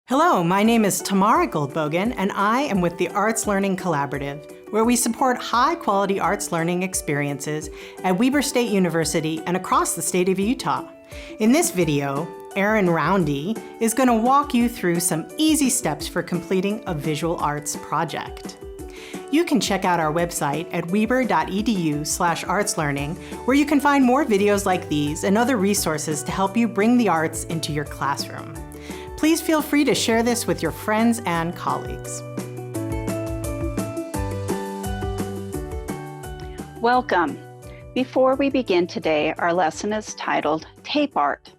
Hello, my name is Tamara Goldbogen, and I am with the Arts Learning Collaborative, where we support high-quality arts learning experiences at Weber State University and across the state of Utah. In this video, Erin Roundy is going to walk you through some easy steps for completing a visual arts project. You can check out our website at weber.edu/artslearning, where you can find more videos like these and other resources to help you bring the arts into your classroom. Please feel free to share this with your friends and colleagues. Welcome. Before we begin today, our lesson is titled Tape Art.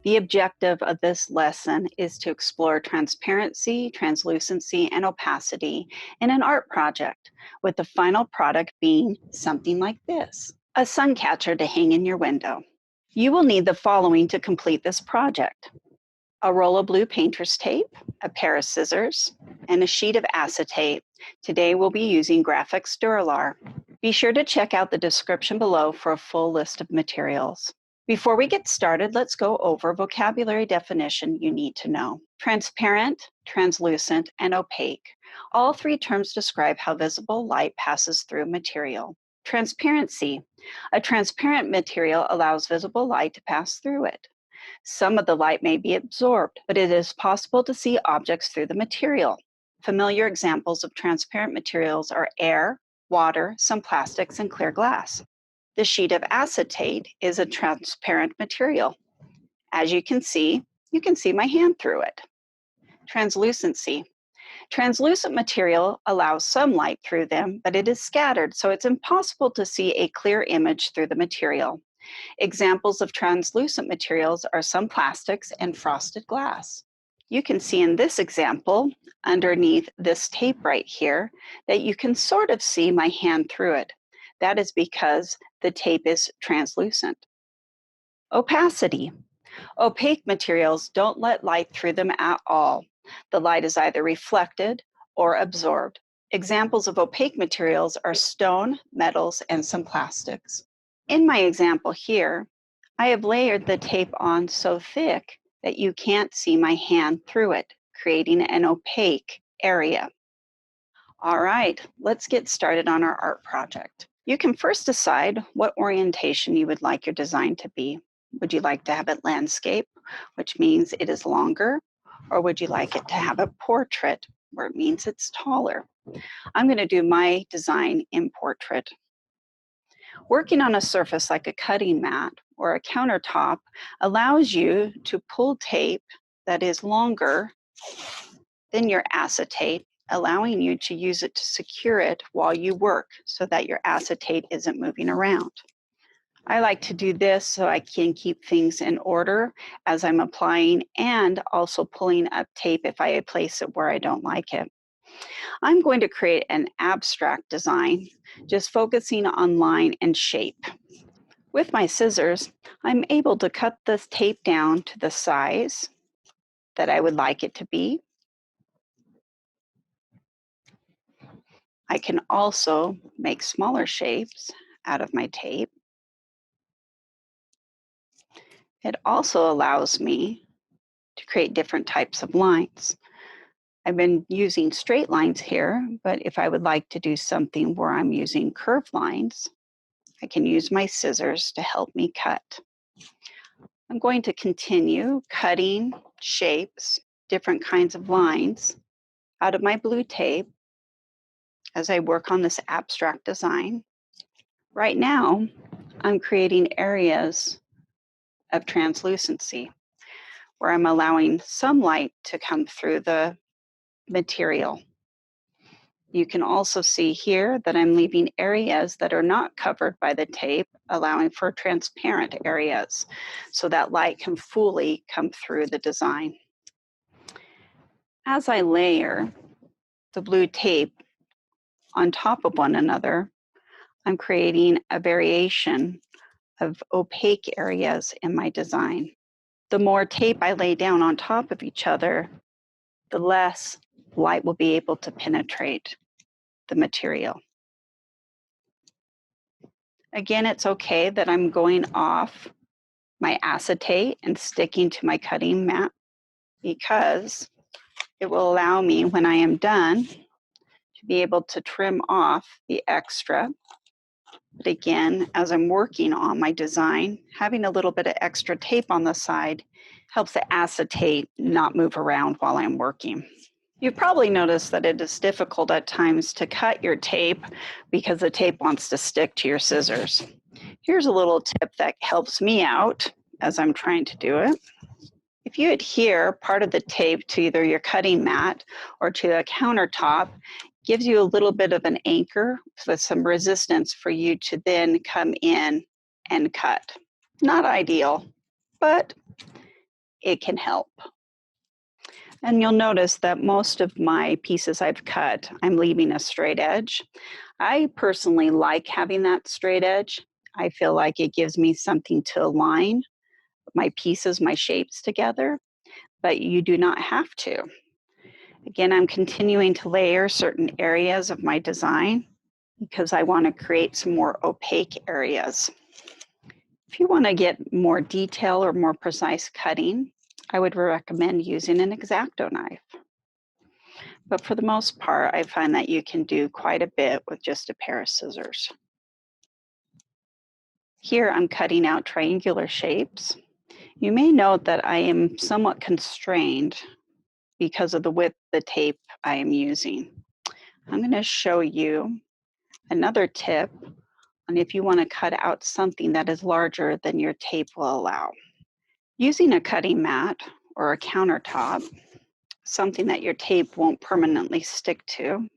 The objective of this lesson is to explore transparency, translucency, and opacity in an art project, with the final product being something like this, a sun catcher to hang in your window. You will need the following to complete this project: a roll of blue painter's tape, a pair of scissors, and a sheet of acetate. Today we'll be using Grafix Dura-Lar. Be sure to check out the description below for a full list of materials. Before we get started, let's go over vocabulary definition you need to know. Transparent, translucent, and opaque. All three terms describe how visible light passes through material. Transparency. A transparent material allows visible light to pass through it. Some of the light may be absorbed, but it is possible to see objects through the material. Familiar examples of transparent materials are air, water, some plastics, and clear glass. The sheet of acetate is a transparent material. As you can see my hand through it. Translucency. Translucent material allows some light through them, but it is scattered, so it's impossible to see a clear image through the material. Examples of translucent materials are some plastics and frosted glass. You can see in this example, underneath this tape right here, that you can sort of see my hand through it. That is because the tape is translucent. Opacity. Opaque materials don't let light through them at all. The light is either reflected or absorbed. Examples of opaque materials are stone, metals, and some plastics. In my example here, I have layered the tape on so thick that you can't see my hand through it, creating an opaque area. All right, let's get started on our art project. You can first decide what orientation you would like your design to be. Would you like to have it landscape, which means it is longer, or would you like it to have a portrait, where it means it's taller? I'm going to do my design in portrait. Working on a surface like a cutting mat or a countertop allows you to pull tape that is longer than your acetate, allowing you to use it to secure it while you work so that your acetate isn't moving around. I like to do this so I can keep things in order as I'm applying and also pulling up tape if I place it where I don't like it. I'm going to create an abstract design, just focusing on line and shape. With my scissors, I'm able to cut this tape down to the size that I would like it to be. I can also make smaller shapes out of my tape. It also allows me to create different types of lines. I've been using straight lines here, but if I would like to do something where I'm using curved lines, I can use my scissors to help me cut. I'm going to continue cutting shapes, different kinds of lines out of my blue tape as I work on this abstract design. Right now, I'm creating areas of translucency where I'm allowing some light to come through the material. You can also see here that I'm leaving areas that are not covered by the tape, allowing for transparent areas so that light can fully come through the design. As I layer the blue tape on top of one another, I'm creating a variation of opaque areas in my design. The more tape I lay down on top of each other, the less light will be able to penetrate the material. Again, it's okay that I'm going off my acetate and sticking to my cutting mat because It will allow me, when I am done, to be able to trim off the extra. But again, as I'm working on my design, having a little bit of extra tape on the side helps the acetate not move around while I'm working. You've probably noticed that it is difficult at times to cut your tape because the tape wants to stick to your scissors. Here's a little tip that helps me out as I'm trying to do it. If you adhere part of the tape to either your cutting mat or to a countertop, gives you a little bit of an anchor with some resistance for you to then come in and cut. Not ideal, but it can help. And you'll notice that most of my pieces I've cut, I'm leaving a straight edge. I personally like having that straight edge. I feel like it gives me something to align my pieces, my shapes together, but you do not have to. Again, I'm continuing to layer certain areas of my design because I want to create some more opaque areas. If you want to get more detail or more precise cutting, I would recommend using an X-Acto knife. But for the most part, I find that you can do quite a bit with just a pair of scissors. Here I'm cutting out triangular shapes. You may note that I am somewhat constrained because of the width of the tape I am using. I'm going to show you another tip on if you want to cut out something that is larger than your tape will allow. Using a cutting mat or a countertop, something that your tape won't permanently stick to,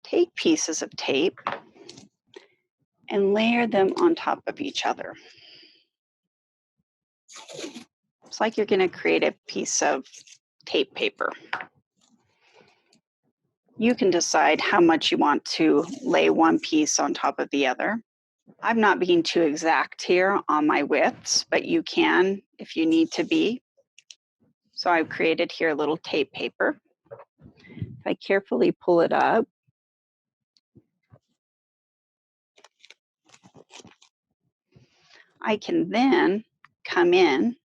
take pieces of tape and layer them on top of each other. It's like you're going to create a piece of tape paper. You can decide how much you want to lay one piece on top of the other. I'm not being too exact here on my widths, but you can if you need to be. So I've created here a little tape paper. If I carefully pull it up, I can then come in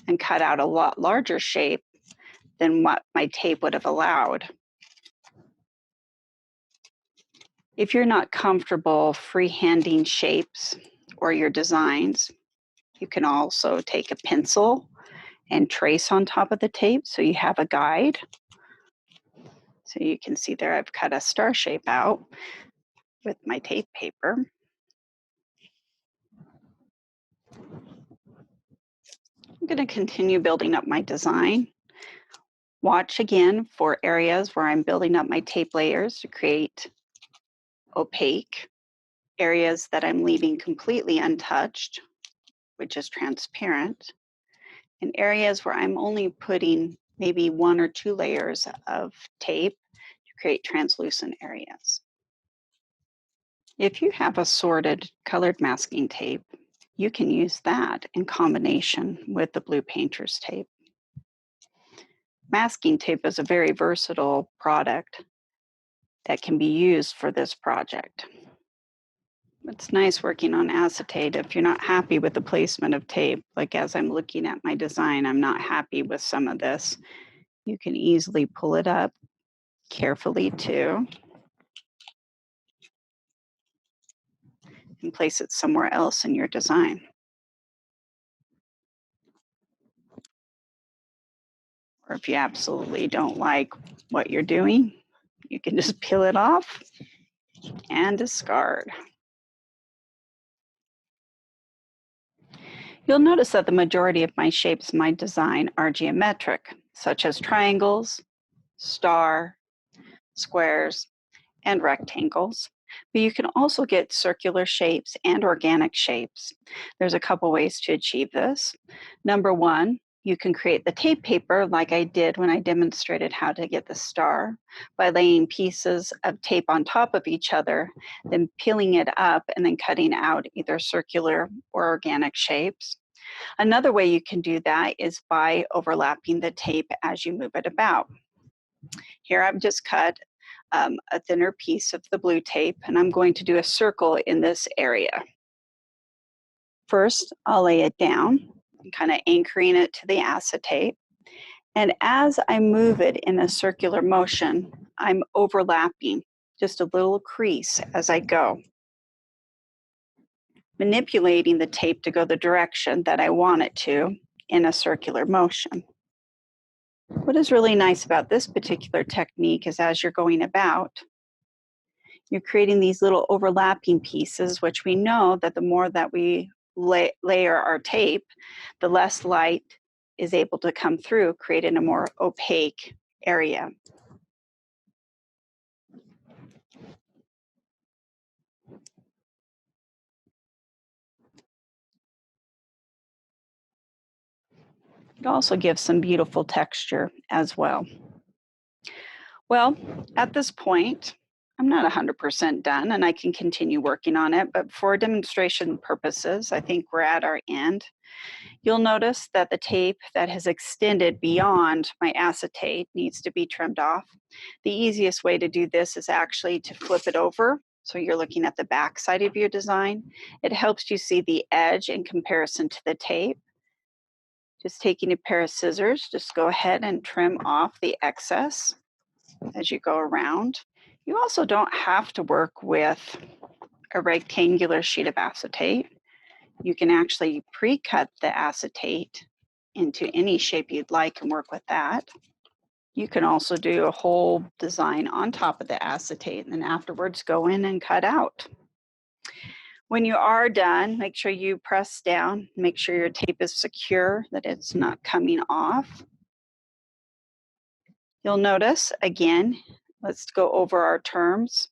and cut out a lot larger shape than what my tape would have allowed. If you're not comfortable freehanding shapes or your designs, you can also take a pencil and trace on top of the tape so you have a guide. So you can see there I've cut a star shape out with my tape paper. I'm going to continue building up my design. Watch again for areas where I'm building up my tape layers to create opaque areas that I'm leaving completely untouched, which is transparent, and areas where I'm only putting maybe 1 or 2 layers of tape to create translucent areas. If you have assorted colored masking tape, you can use that in combination with the blue painter's tape. Masking tape is a very versatile product that can be used for this project. It's nice working on acetate if you're not happy with the placement of tape. Like as I'm looking at my design, I'm not happy with some of this. You can easily pull it up carefully too and place it somewhere else in your design. Or if you absolutely don't like what you're doing, you can just peel it off and discard. You'll notice that the majority of my shapes in my design are geometric, such as triangles, star, squares, and rectangles. But you can also get circular shapes and organic shapes. There's a couple ways to achieve this. Number one, you can create the tape paper like I did when I demonstrated how to get the star by laying pieces of tape on top of each other, then peeling it up and then cutting out either circular or organic shapes. Another way you can do that is by overlapping the tape as you move it about. Here I've just cut a thinner piece of the blue tape, and I'm going to do a circle in this area. First, I'll lay it down, kind of anchoring it to the acetate. And as I move it in a circular motion, I'm overlapping just a little crease as I go, manipulating the tape to go the direction that I want it to in a circular motion. What is really nice about this particular technique is as you're going about, you're creating these little overlapping pieces, which we know that the more that we layer our tape, the less light is able to come through, creating a more opaque area. It also gives some beautiful texture as well. Well, at this point, I'm not 100% done and I can continue working on it, but for demonstration purposes, I think we're at our end. You'll notice that the tape that has extended beyond my acetate needs to be trimmed off. The easiest way to do this is actually to flip it over. So you're looking at the back side of your design. It helps you see the edge in comparison to the tape. Just taking a pair of scissors, just go ahead and trim off the excess as you go around. You also don't have to work with a rectangular sheet of acetate. You can actually pre-cut the acetate into any shape you'd like and work with that. You can also do a whole design on top of the acetate and then afterwards go in and cut out. When you are done, make sure you press down, make sure your tape is secure, that it's not coming off. You'll notice, again, let's go over our terms.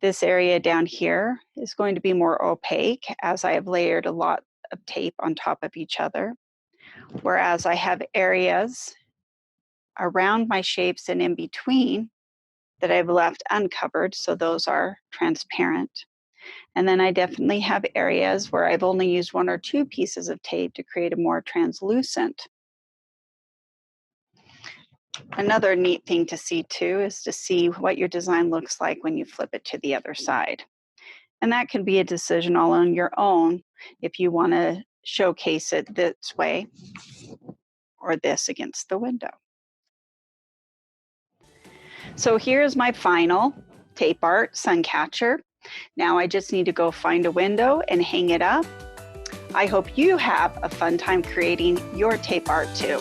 This area down here is going to be more opaque as I have layered a lot of tape on top of each other, whereas I have areas around my shapes and in between that I've left uncovered, so those are transparent. And then I definitely have areas where I've only used one or two pieces of tape to create a more translucent. Another neat thing to see too is to see what your design looks like when you flip it to the other side. And that can be a decision all on your own if you want to showcase it this way or this against the window. So here's my final tape art sun catcher. Now I just need to go find a window and hang it up. I hope you have a fun time creating your tape art too.